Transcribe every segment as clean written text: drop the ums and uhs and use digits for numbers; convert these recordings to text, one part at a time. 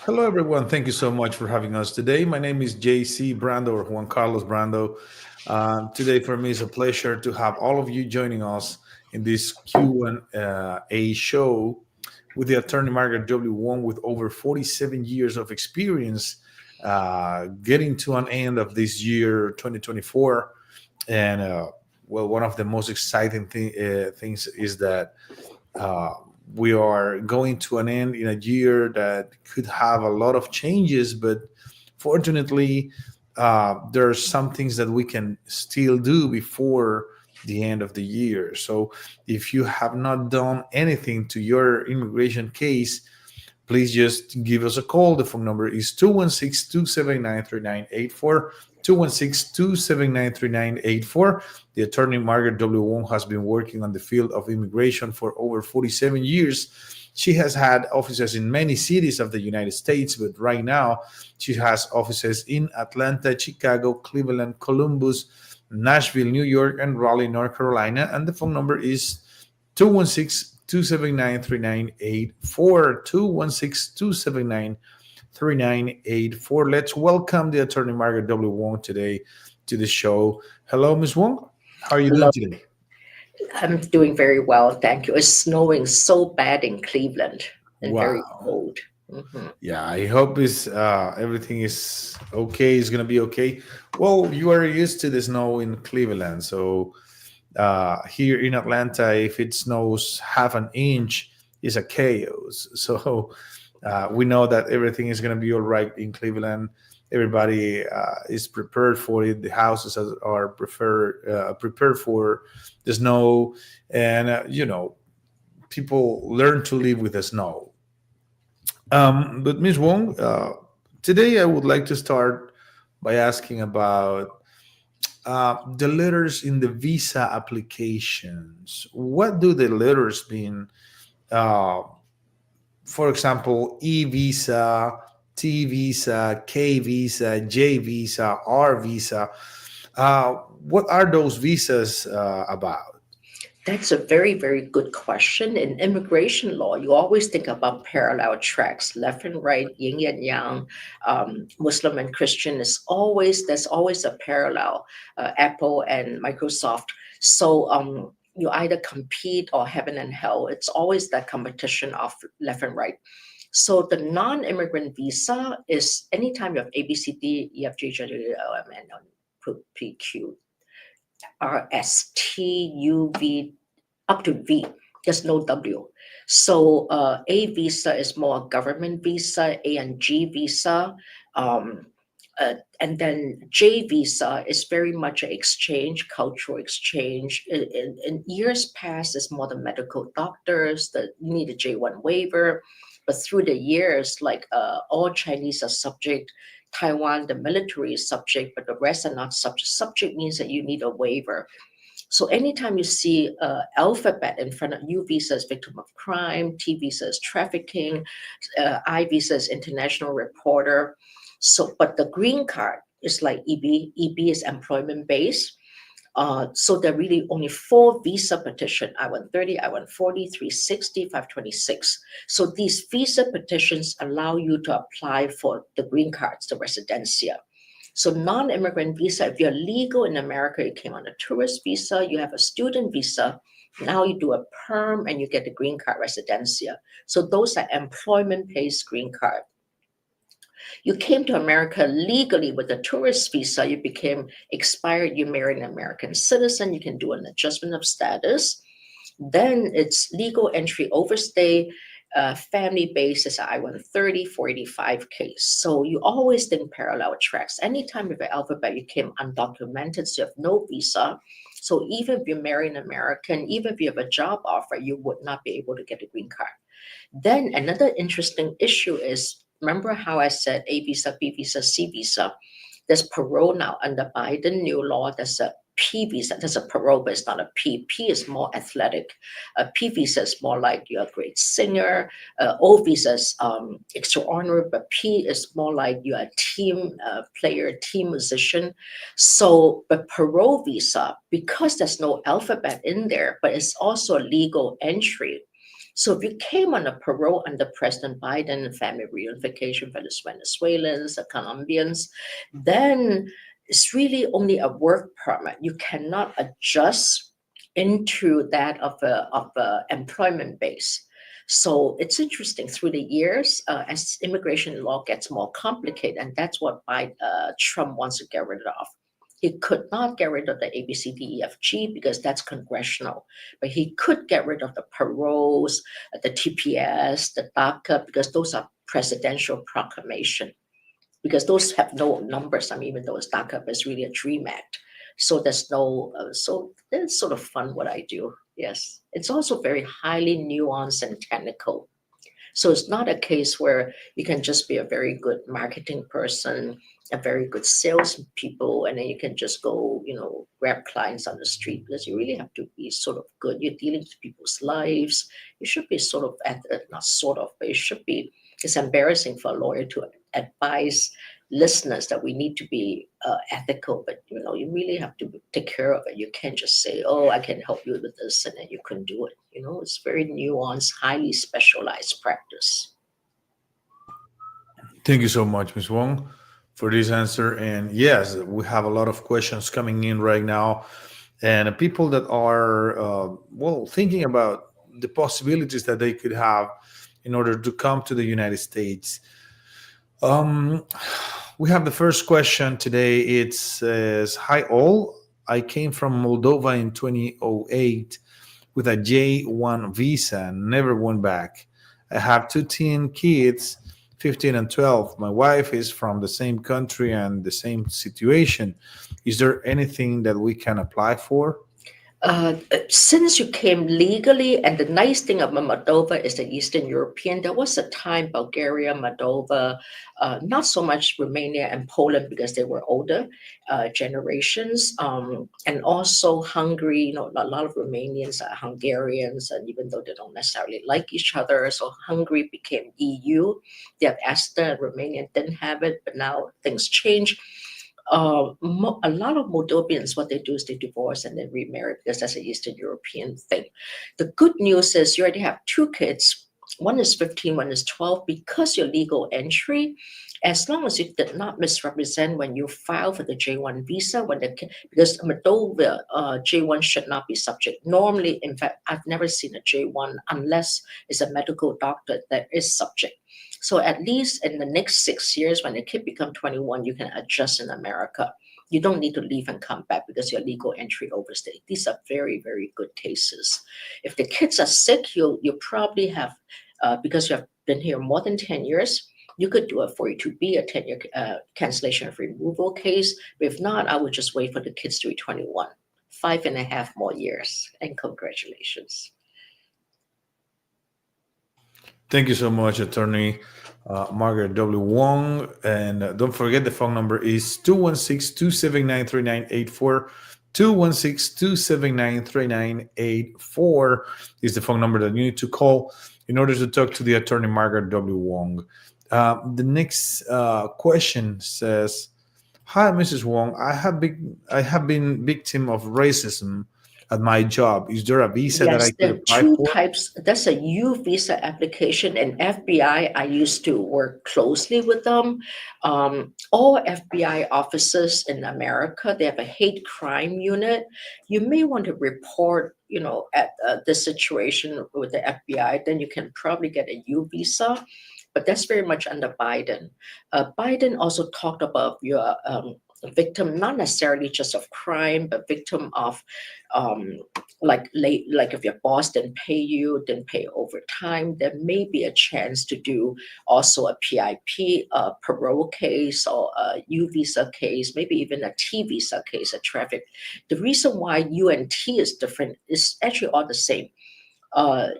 Hello, everyone. Thank you so much for having us today. My name is JC Brando or Juan Carlos Brando. Today, for me, is a pleasure to have all of you joining us in this Q&A show with the attorney Margaret W. Wong with over 47 years of experience, getting to an end of this year, 2024. And well, one of the most exciting things is that uh, we are going to an end in a year that could have a lot of changes, but fortunately, there are some things that we can still do before the end of the year. So if you have not done anything to your immigration case, please just give us a call. The phone number is 216-279-3984. 216-279-3984. The attorney Margaret W. Wong has been working on the field of immigration for over 47 years. She has had offices in many cities of the United States, but right now she has offices in Atlanta, Chicago, Cleveland, Columbus, Nashville, New York, and Raleigh, North Carolina. And the phone number is 216-279-3984. 216-279-3984. Let's welcome the attorney Margaret W. Wong today to the show. Hello, Ms. Wong. How are you Hello. doing today? I'm doing very well, thank you. It's snowing so bad in Cleveland and very Wow. cold. Mhm. Yeah, I hope everything is okay. It's gonna be okay. Well, you are used to the snow in Cleveland, so here in Atlanta, if it snows half an inch, is a chaos. So we know that everything is going to be all right in Cleveland. Everybody is prepared for it. The houses are prepared for the snow, and people learn to live with the snow. But Ms. Wong, today I would like to start by asking about the letters in the visa applications. What do the letters mean? Uh, for example, E visa, T visa, K visa, J visa, R visa. What are those visas about? That's a very, very good question. In immigration law, you always think about parallel tracks, left and right, yin and yang, Muslim and Christian. There's always a parallel, Apple and Microsoft. So you either compete or heaven and hell. It's always that competition of left and right. So the non-immigrant visa is anytime you have A, B, C, D, E, F, G, H, I, J, K, L, M, N, O, P, Q, R, S, T, U, V, up to V. There's no W. So A visa is more a government visa, A and G visa. Um, and then J visa is very much an exchange, cultural exchange. In years past, it's more the medical doctors that you need a J1 waiver. But through the years, like all Chinese are subject, Taiwan, the military is subject, but the rest are not subject. Subject means that you need a waiver. So anytime you see alphabet in front of U visa is victim of crime, T visa is trafficking, I visa is international reporter. So, but the green card is like EB. EB is employment based. So there are really only 4 visa petition, I-130, I-140, 360, 526. So these visa petitions allow you to apply for the green cards, the residencia. So non-immigrant visa, if you're legal in America, you came on a tourist visa, you have a student visa, now you do a perm and you get the green card residencia. So those are employment-based green card. You came to America legally with a tourist visa, you became expired, you married an American citizen, you can do an adjustment of status. Then it's legal entry overstay, family basis, I-130, 485 case. So you always think parallel tracks. Anytime with the alphabet, you came undocumented, so you have no visa. So even if you marry an American, even if you have a job offer, you would not be able to get a green card. Then another interesting issue is, remember how I said A visa, B visa, C visa? There's parole now under Biden new law. There's a P visa. There's a parole, but it's not a P. P is more athletic. A P visa is more like you're a great singer. O visa is extraordinary, but P is more like you're a team player, team musician. So, but parole visa, because there's no alphabet in there, but it's also a legal entry. So if you came on a parole under President Biden and family reunification for the Venezuelans, the Colombians, then it's really only a work permit. You cannot adjust into that of a employment base. So it's interesting through the years as immigration law gets more complicated, and that's what Trump wants to get rid of. He could not get rid of the A, B, C, D, E, F, G because that's congressional, but he could get rid of the paroles, the TPS, the DACA, because those are presidential proclamation because those have no numbers. I mean, even though it's DACA, it's really a dream act. So there's no, so it's sort of fun what I do. Yes. It's also very highly nuanced and technical. So it's not a case where you can just be a very good marketing person, a very good salespeople, and then you can just go, grab clients on the street because you really have to be sort of good. You're dealing with people's lives. You should be sort of, not sort of, but it should be, it's embarrassing for a lawyer to advise listeners that we need to be ethical, but you really have to take care of it. You can't just say, "Oh, I can help you with this," and then you couldn't do it. It's very nuanced, highly specialized practice. Thank you so much, Ms. Wong, for this answer. And yes, we have a lot of questions coming in right now, and people that are thinking about the possibilities that they could have in order to come to the United States. Um, we have the first question today. It says, "Hi all. I came from Moldova in 2008 with a J1 visa and never went back. I have two teen kids, 15 and 12. My wife is from the same country and the same situation. Is there anything that we can apply for?" Since you came legally, and the nice thing about Moldova is the Eastern European, there was a time Bulgaria, Moldova, not so much Romania and Poland because they were older generations, and also Hungary. A lot of Romanians are Hungarians, and even though they don't necessarily like each other, so Hungary became EU. They have ESTA, and Romania didn't have it, but now things change. A lot of Moldovians, what they do is they divorce and then remarry because that's an Eastern European thing. The good news is you already have two kids. One is 15, one is 12. Because your legal entry, as long as you did not misrepresent when you file for the J1 visa, because Moldova J1 should not be subject. Normally, in fact, I've never seen a J1 unless it's a medical doctor that is subject. So at least in the next 6 years, when the kid become 21, you can adjust in America. You don't need to leave and come back because your legal entry overstayed. These are very, very good cases. If the kids are sick, you probably have, because you have been here more than 10 years, you could do a 42B, a 10-year cancellation of removal case. But if not, I would just wait for the kids to be 21. 5.5 more years. And congratulations. Thank you so much, Attorney Margaret W. Wong. And don't forget the phone number is 216-279-3984. 216-279-3984 is the phone number that you need to call in order to talk to the Attorney Margaret W. Wong. The next question says, "Hi, Mrs. Wong. I have been victim of racism at my job. Is there a visa that I Yes, could there are apply two for?" types. That's a U visa application, and FBI. I used to work closely with them. All FBI officers in America, they have a hate crime unit. You may want to report, at the situation with the FBI. Then you can probably get a U visa, but that's very much under Biden. Biden also talked about your victim, not necessarily just of crime, but victim of like if your boss didn't pay overtime, there may be a chance to do also a PIP, a parole case, or a U visa case, maybe even a T visa case, a traffic. The reason why U and T is different is actually all the same.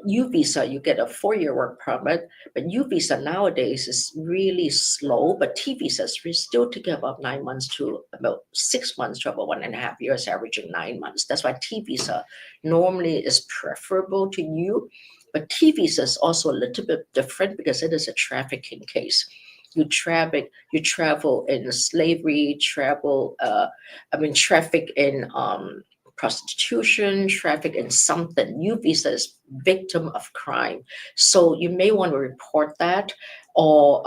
U visa, you get a 4-year work permit, but U visa nowadays is really slow. But T visas, we still take about 9 months to about 6 months to about 1.5 years, averaging 9 months. That's why T visa normally is preferable to you. But T visa is also a little bit different because it is a trafficking case. You travel in slavery, traffic in prostitution, traffic in something. U visa is victim of crime. So you may want to report that, or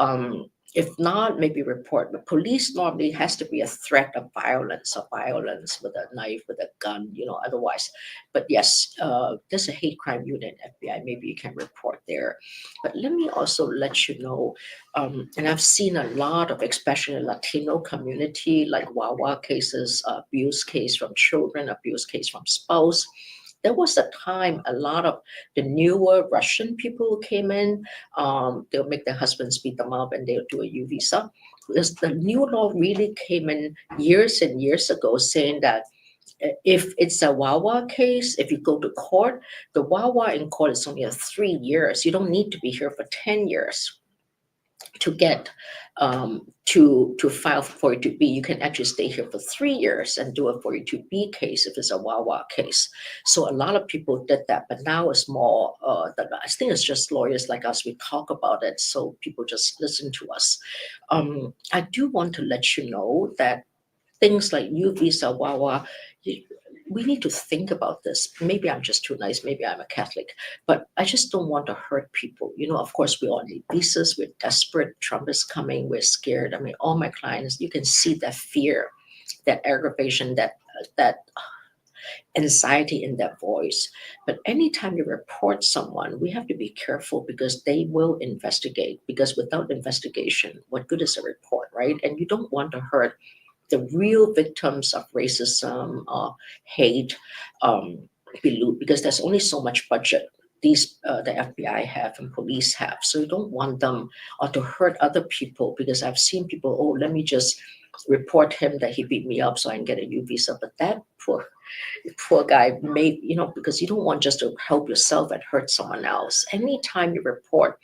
if not, maybe report. But police normally has to be a threat of violence or violence with a knife, with a gun, otherwise. But yes, there's a hate crime unit, FBI, maybe you can report there. But let me also let you know, and I've seen a lot of, especially Latino community, like Wawa cases, abuse case from children, abuse case from spouse. There was a time a lot of the newer Russian people who came in, they'll make their husbands beat them up and they'll do a U visa. Because the new law really came in years and years ago saying that if it's a Wawa case, if you go to court, the Wawa in court is only a 3 years. You don't need to be here for 10 years to get to file for 42B. You can actually stay here for 3 years and do a 42B case if it's a Wawa case. So a lot of people did that, but now it's more. I think it's just lawyers like us. We talk about it, so people just listen to us. I do want to let you know that things like U visa, Wawa, we need to think about this. Maybe I'm just too nice. Maybe I'm a Catholic, but I just don't want to hurt people. Of course, we all need visas. We're desperate. Trump is coming. We're scared. I mean, all my clients, you can see that fear, that aggravation, that anxiety in their voice. But anytime you report someone, we have to be careful because they will investigate. Because without investigation, what good is a report, right? And you don't want to hurt the real victims of racism or hate, because there's only so much budget the FBI have and police have. So you don't want them or to hurt other people, because I've seen people, oh, let me just report him that he beat me up so I can get a U visa. But that poor guy may, because you don't want just to help yourself and hurt someone else. Anytime you report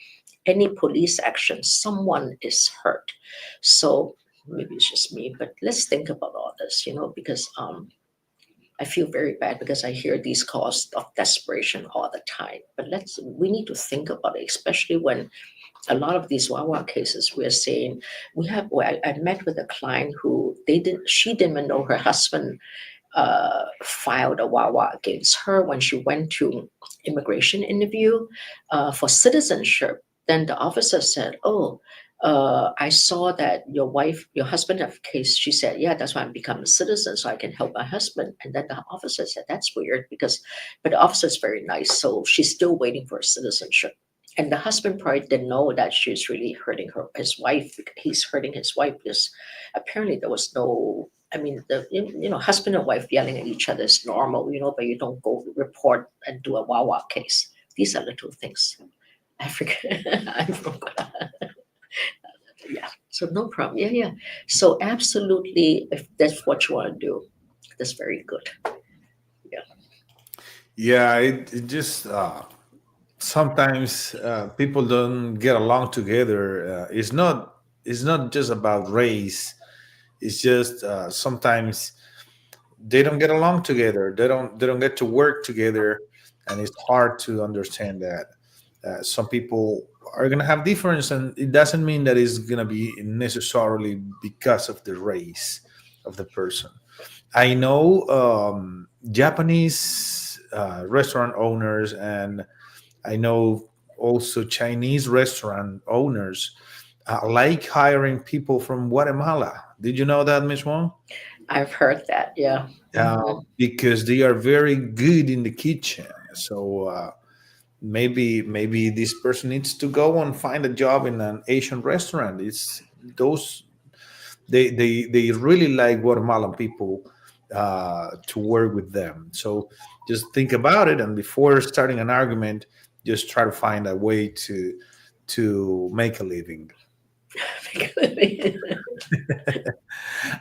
any police action, someone is hurt. So maybe it's just me, but let's think about all this, because I feel very bad because I hear these calls of desperation all the time. But we need to think about it, especially when a lot of these Wawa cases we're saying I met with a client who she didn't even know her husband filed a Wawa against her when she went to immigration interview for citizenship. Then the officer said, "Oh, I saw that your husband have a case." She said, "Yeah, that's why I'm becoming a citizen so I can help my husband." And then the officer said, "That's weird but the officer is very nice, so she's still waiting for citizenship." And the husband probably didn't know that she's really hurting his wife. He's hurting his wife because apparently there was no. I mean, husband and wife yelling at each other is normal, but you don't go report and do a Wawa case. These are little things. I forget. I forgot. Yeah. So no problem. Yeah, yeah. So absolutely, if that's what you want to do, that's very good. Yeah. Yeah, it just sometimes people don't get along together. It's not just about race. It's just sometimes they don't get along together. They don't get to work together, and it's hard to understand that. Some people are gonna have difference, and it doesn't mean that it's gonna be necessarily because of the race of the person. I know Japanese restaurant owners, and I know also Chinese restaurant owners like hiring people from Guatemala. Did you know that, Miss Wong? I've heard that. Yeah. Mhm. Because they are very good in the kitchen. So maybe this person needs to go and find a job in an Asian restaurant. It's those they really like Guatemalan people to work with them. So just think about it, and before starting an argument, just try to find a way to make a living.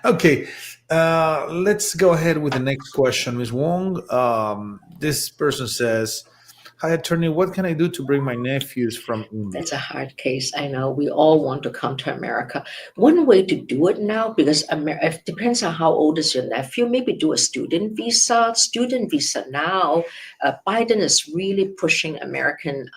Okay, let's go ahead with the next question, Ms. Wong. This person says, Hi, attorney. What can I do to bring my nephews from That's India? a hard case. I know we all want to come to America. One way to do it now, because it depends on how old is your nephew, maybe do a student visa. Student visa now, Biden is really pushing American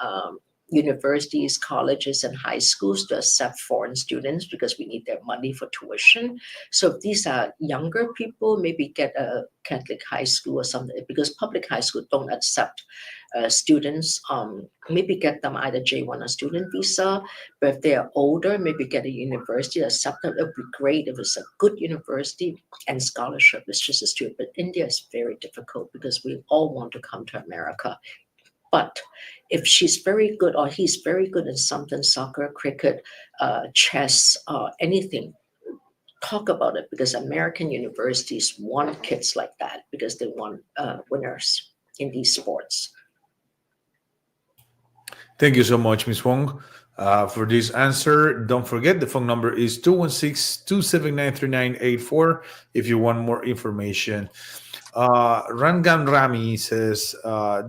universities, colleges, and high schools to accept foreign students because we need their money for tuition. So if these are younger people, maybe get a Catholic high school or something, because public high school don't accept students, maybe get them either J1 or student visa. But if they're older, maybe get a university accept them. It would be great if it's a good university and scholarship. It's just a student. But India is very difficult because we all want to come to America. But if she's very good or he's very good in something, soccer, cricket, chess, anything, talk about it, because American universities want kids like that because they want winners in these sports. Thank you so much, Ms. Wong, for this answer. Don't forget the phone number is 216-279-3984 if you want more information. Rangan Rami says,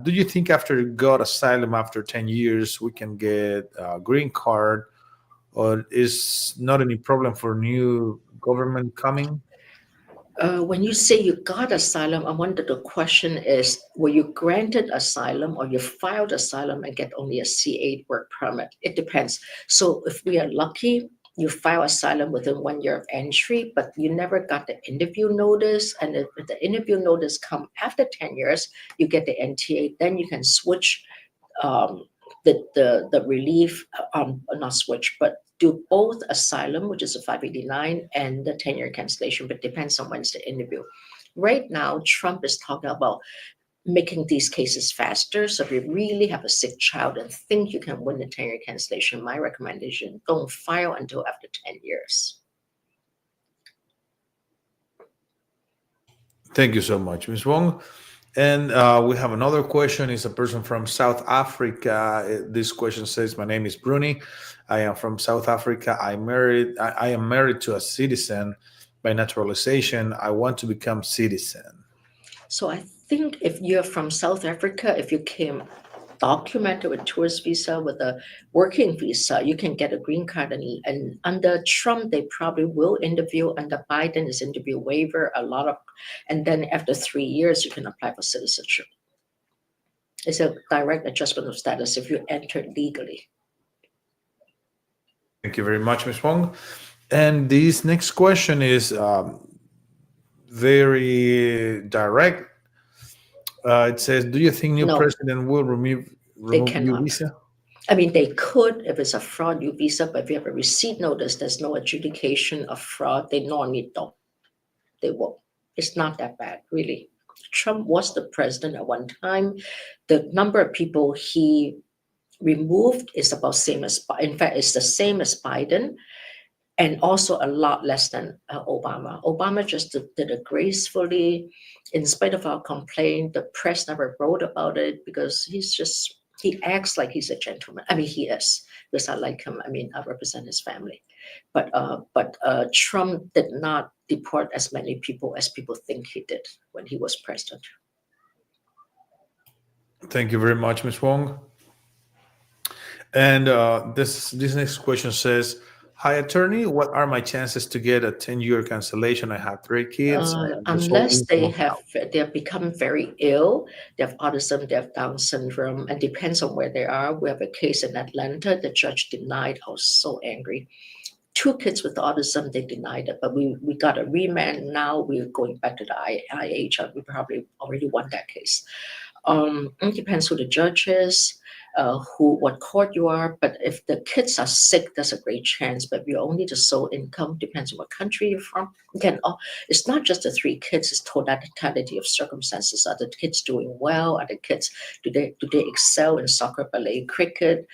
do you think after you got asylum after 10 years, we can get a green card, or is not any problem for new government coming? When you say you got asylum, I wonder the question is, were you granted asylum or you filed asylum and get only a C8 work permit? It depends. So if we are lucky, you file asylum within 1 year of entry, but you never got the interview notice. And if the interview notice come after 10 years, you get the NTA, then you can switch um, the relief, not switch, but do both asylum, which is a 589, and the 10-year cancellation, but depends on when's the interview. Right now, Trump is talking about making these cases faster. So if you really have a sick child and think you can win the 10-year cancellation, my recommendation, don't file until after 10 years. Thank you so much, Ms. Wong. And we have another question. It's a person from South Africa. This question says, "My name is Bruni. I am from South Africa. I am married to a citizen by naturalization. I want to become citizen." So I think if you're from South Africa, if you came documented with tourist visa, with a working visa, you can get a green card. And under Trump, they probably will interview. Under Biden is interview waiver, a lot of, and then after 3 years, you can apply for citizenship. It's a direct adjustment of status if you enter legally. Thank you very much, Ms. Wong. And this next question is very direct. It says, "Do you think new No, president will they remove U cannot. visa?" I mean, they could if it's a fraud U visa, but if you have a receipt notice, there's no adjudication of fraud. They normally don't. They won't. It's not that bad, really. Trump was the president at one time. The number of people he removed is about same as, in fact, it's the same as Biden, and also a lot less than Obama. Obama just did it gracefully, in spite of our complaint. The press never wrote about it because he acts like he's a gentleman. I mean, he is, because I like him. I mean, I represent his family. But Trump did not deport as many people as people think he did when he was president. Thank you very much, Ms. Wong. And this next question says, "Hi, attorney. What are my chances to get a 10-year cancellation? I have three kids. I am the sole Unless income of the house." they have become very ill, they have autism, they have Down syndrome, and depends on where they are. We have a case in Atlanta. The judge denied. I was so angry. Two kids with autism, they denied it, but we got a remand. Now we're going back to the IH. We probably already won that case. It depends who the judge is, what court you are. But if the kids are sick, there's a great chance. But if you're only the sole income, depends on what country you're from. Again, it's not just the three kids; it's totality of circumstances. Are the kids doing well? Are the kids do they excel in soccer, ballet, cricket?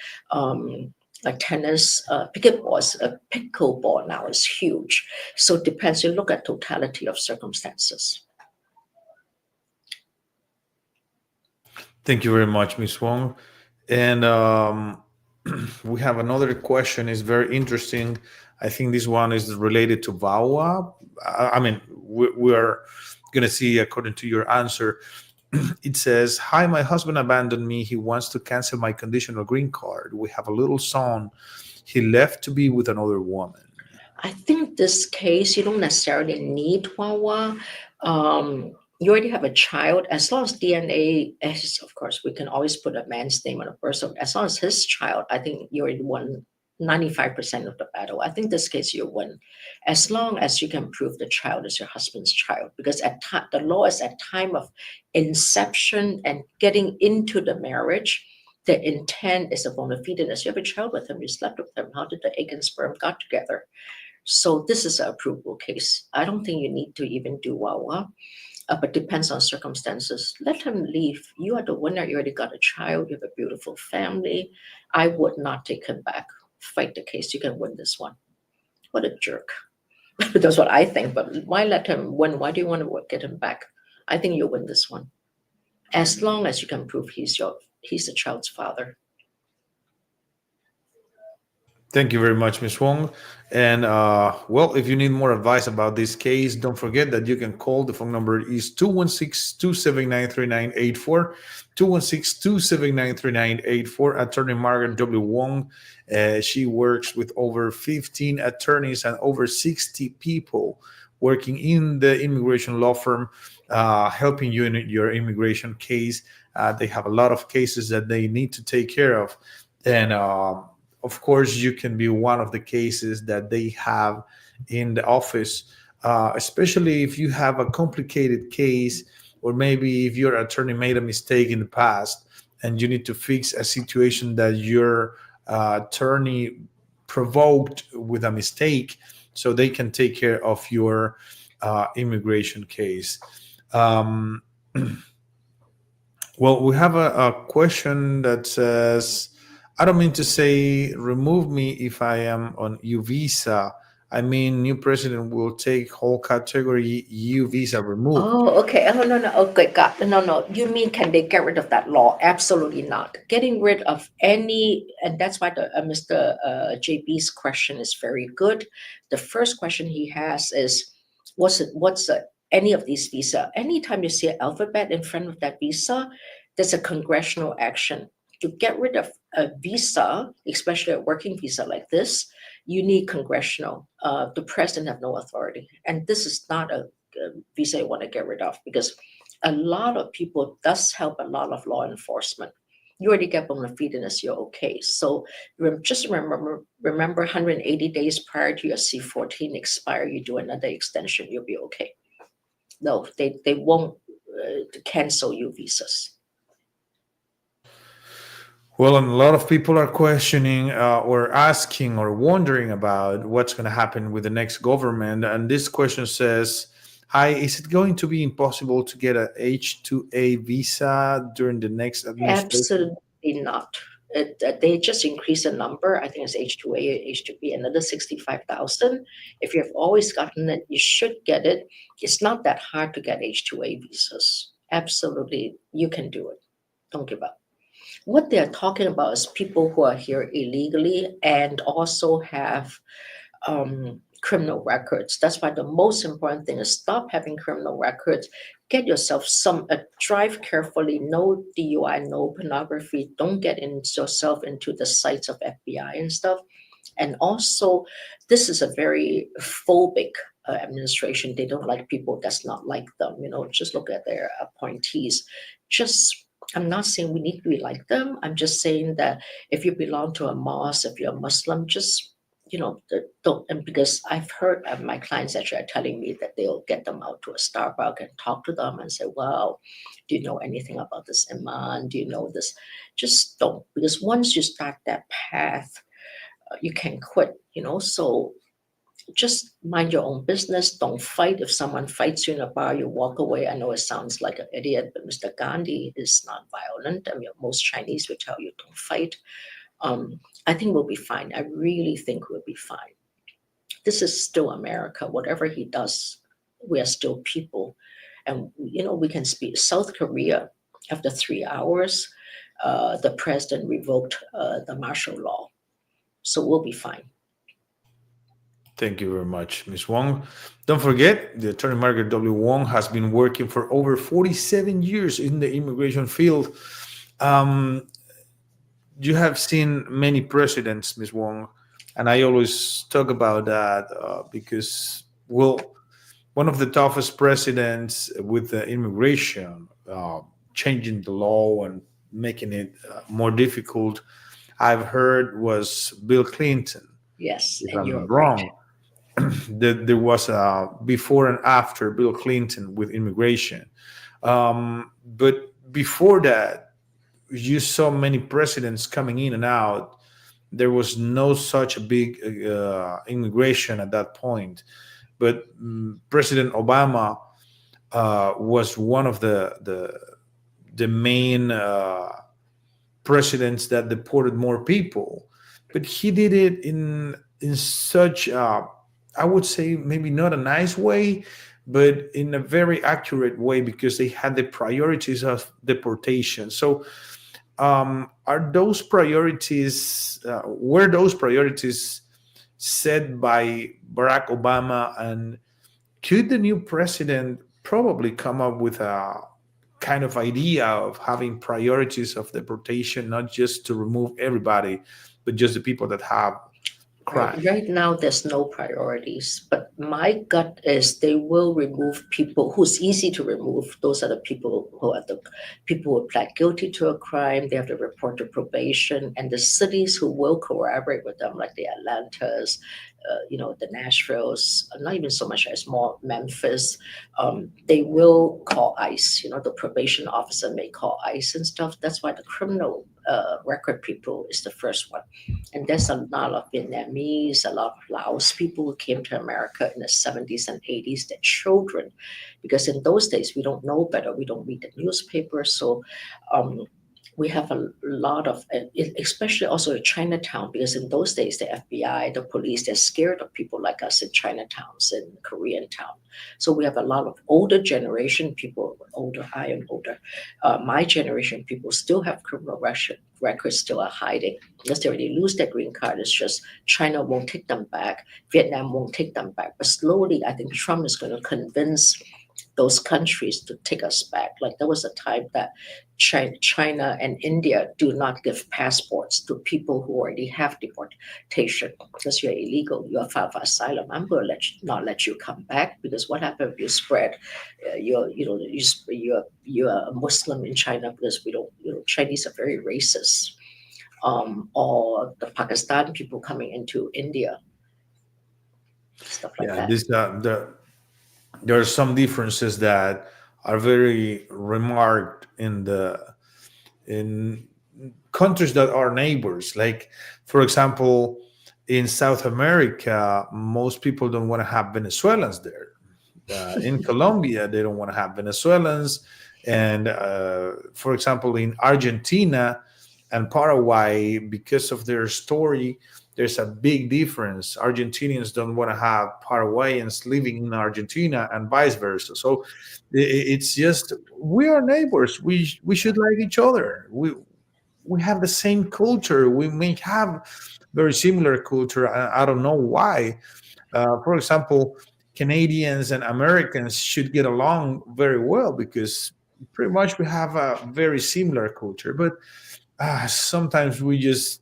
Like tennis, pickleball now is huge. So it depends. You look at totality of circumstances. Thank you very much, Ms. Wong. And we have another question. It's very interesting. I think this one is related to VAWA. I mean, we are going to see according to your answer. It says, "Hi, my husband abandoned me. He wants to cancel my conditional green card. We have a little son. He left to be with another woman." I think this case, you don't necessarily need Wawa. You already have a child. As long as DNA, as of course, we can always put a man's name on a person. As long as his child, I think you already won 95% of the battle. I think this case you win. As long as you can prove the child is your husband's child. Because the law is at time of inception and getting into the marriage. The intent is a bona fideness. You have a child with him, you slept with him. How did the egg and sperm got together? So this is an approval case. I don't think you need to even do Wawa, but depends on circumstances. Let him leave. You are the winner. You already got a child. You have a beautiful family. I would not take him back. Fight the case. You can win this one. What a jerk. That's what I think. But why let him win? Why do you want to get him back? I think you win this one. As long as you can prove he's the child's father. Thank you very much, Ms. Wong. And well, if you need more advice about this case, don't forget that you can call. The phone number is 216-279-3984. 216-279-3984. Attorney Margaret W. Wong. She works with over 15 attorneys and over 60 people working in the immigration law firm, helping you in your immigration case. They have a lot of cases that they need to take care of. And of course, you can be one of the cases that they have in the office, especially if you have a complicated case, or maybe if your attorney made a mistake in the past and you need to fix a situation that your attorney provoked with a mistake, so they can take care of your immigration case. Um, well, we have a question that says, "I don't mean to say remove me if I am on U visa. I mean, new president will take whole category U visa removed." Oh, okay. Oh, no, no. Okay, got no, no. You mean can they get rid of that law? Absolutely not. Getting rid of any, and that's why Mr. JB's question is very good. The first question he has is, any of these visa? Anytime you see an alphabet in front of that visa, there's a congressional action to get rid of a visa, especially a working visa like this. You need congressional. The president have no authority, and this is not a visa you want to get rid of, because a lot of people does help a lot of law enforcement. You already get bona fideness, you're okay. So just remember 180 days prior to your C-14 expire, you do another extension, you'll be okay. No, they won't cancel you visas. Well, and a lot of people are questioning or asking or wondering about what's going to happen with the next government. And this question says, "Hi, is it going to be impossible to get a H-2A visa during the next administration?" Absolutely not. They just increase the number. I think it's H2A, H2B, another 65,000. If you've always gotten it, you should get it. It's not that hard to get H2A visas. Absolutely, you can do it. Don't give up. What they're talking about is people who are here illegally and also have criminal records. That's why the most important thing is stop having criminal records. Get yourself drive carefully, no DUI, no pornography. Don't get yourself into the sites of FBI and stuff. And also, this is a very phobic administration. They don't like people that's not like them. Just look at their appointees. I'm not saying we need to be like them. I'm just saying that if you belong to a mosque, if you're a Muslim, just don't. And because I've heard my clients actually are telling me that they'll get them out to a Starbucks and talk to them and say, "Well, do you know anything about this Iman? Do you know this?" Just don't, because once you start that path, you can quit. So just mind your own business. Don't fight. If someone fights you in a bar, you walk away. I know it sounds like an idiot, but Mr. Gandhi is not violent. I mean, most Chinese would tell you don't fight. I think we'll be fine. I really think we'll be fine. This is still America. Whatever he does, we are still people. And, we can speak. South Korea, after 3 hours, the president revoked the martial law. So we'll be fine. Thank you very much, Ms. Wong. Don't forget, the attorney Margaret W. Wong has been working for over 47 years in the immigration field. Um, you have seen many presidents, Ms. Wong, and I always talk about that because, well, one of the toughest presidents with the immigration, changing the law and making it more difficult, I've heard was Bill Clinton, Yes, if and I'm you're not right. wrong. There was a before and after Bill Clinton with immigration. But before that, you saw many presidents coming in and out. There was no such a big immigration at that point. But President Obama was one of the main presidents that deported more people, but he did it in such I would say maybe not a nice way, but in a very accurate way because they had the priorities of deportation. So are those priorities were those priorities set by Barack Obama, and could the new president probably come up with a kind of idea of having priorities of deportation, not just to remove everybody, but just the people that have Right. crime? Right now, there's no priorities, but my gut is they will remove people who's easy to remove. Those are the people who are the people who plead guilty to a crime. They have to report to probation, and the cities who will cooperate with them, like the Atlantas, the Nashvilles, not even so much as more Memphis. They will call ICE. The probation officer may call ICE and stuff. That's why the criminal record people is the first one. And there's a lot of Vietnamese, a lot of Laos people who came to America in the 70s and 80s, their children, because in those days we don't know better, we don't read the newspaper. So um, we have a lot of, especially also in Chinatown, because in those days the FBI, the police, they're scared of people like us in Chinatowns, in Korean town. So we have a lot of older generation people, older, I am older. My generation people still have criminal records, still are hiding because they already lose their green card. It's just China won't take them back, Vietnam won't take them back. But slowly, I think Trump is going to convince those countries to take us back. Like there was a time that China and India do not give passports to people who already have deportation because you're illegal. You are filed for asylum. I'm going to not let you come back because what happens if you spread? You're a Muslim in China because we don't. Chinese are very racist. Or the Pakistan people coming into India, stuff like Yeah, that. there are some differences that are very remarked in countries that are neighbors. Like, for example, in South America, most people don't want to have Venezuelans there. In Colombia, they don't want to have Venezuelans. And for example, in Argentina and Paraguay, because of their story, there's a big difference. Argentinians don't want to have Paraguayans living in Argentina and vice versa. So it's just we are neighbors. We should like each other. We have the same culture. We may have very similar culture. I don't know why. For example, Canadians and Americans should get along very well because pretty much we have a very similar culture. But sometimes we just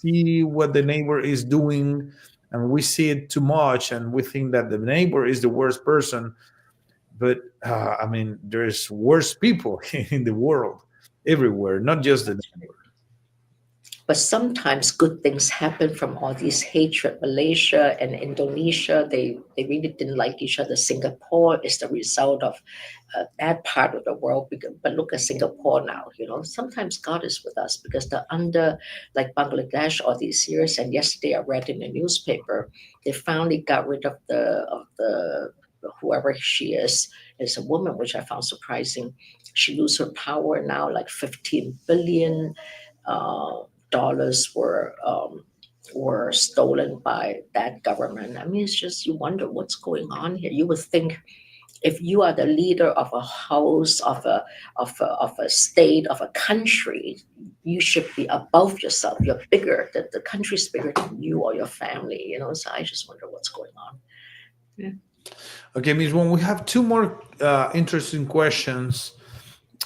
see what the neighbor is doing and we see it too much and we think that the neighbor is the worst person. But I mean, there's worse people in the world everywhere, not just the neighbor. But sometimes good things happen from all these hatred. Malaysia and Indonesia, they really didn't like each other. Singapore is the result of that part of the world. But look at Singapore now. Sometimes God is with us because they're under, like Bangladesh, all these years. And yesterday I read in the newspaper, they finally got rid of the whoever she is. It's a woman, which I found surprising. She lose her power now, like 15 billion dollars were stolen by that government. I mean, it's just you wonder what's going on here. You would think if you are the leader of a house, of a state, of a country, you should be above yourself. You're bigger. The country's bigger than you or your family. So I just wonder what's going on. Yeah. Okay, Ms. Wong, we have two more interesting questions.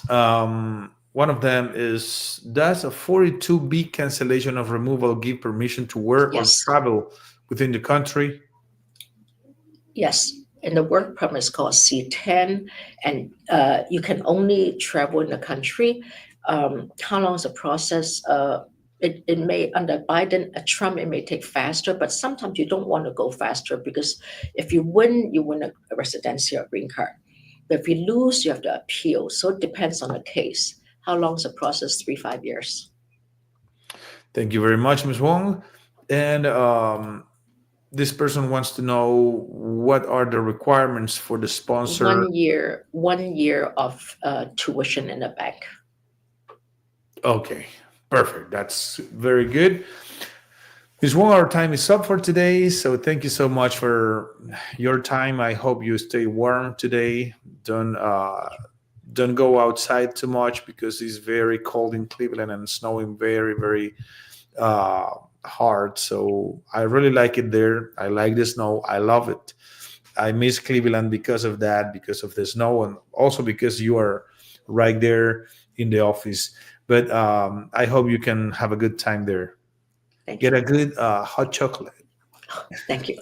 One of them is, does a 42B cancellation of removal give permission to work or Yes. travel within the country? Yes. And the work permit is called C10, and you can only travel in the country. How long is the process? It may, under Biden, Trump, it may take faster, but sometimes you don't want to go faster because if you win a residency or green card. But if you lose, you have to appeal. So it depends on the case. How long is the process? 3-5 years. Thank you very much, Ms. Wong. And this person wants to know, what are the requirements for the sponsor? 1 year of tuition in the bank. Okay, perfect. That's very good. Ms. Wong, our time is up for today. So thank you so much for your time. I hope you stay warm today. Don't go outside too much because it's very cold in Cleveland and snowing very, very hard. So I really like it there. I like the snow. I love it. I miss Cleveland because of that, because of the snow, and also because you are right there in the office. But I hope you can have a good time there. Thank Get you. a good hot chocolate. Thank you.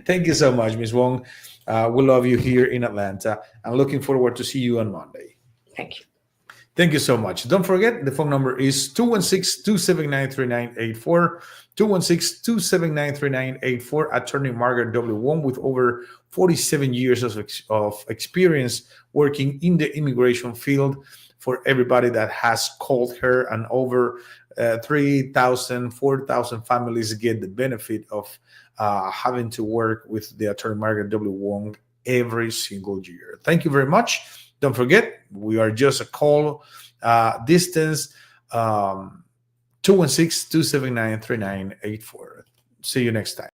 Thank you so much, Ms. Wong. We love you here in Atlanta. I'm looking forward to see you on Monday. Thank you. Thank you so much. Don't forget, the phone number is 216-279-3984, 216-279-3984. Attorney Margaret W. Wong, with over 47 years of experience working in the immigration field, for everybody that has called her, and over 3,000, 4,000 families get the benefit of having to work with the Attorney Margaret W. Wong every single year. Thank you very much. Don't forget, we are just a call distance, 216-279-3984. See you next time.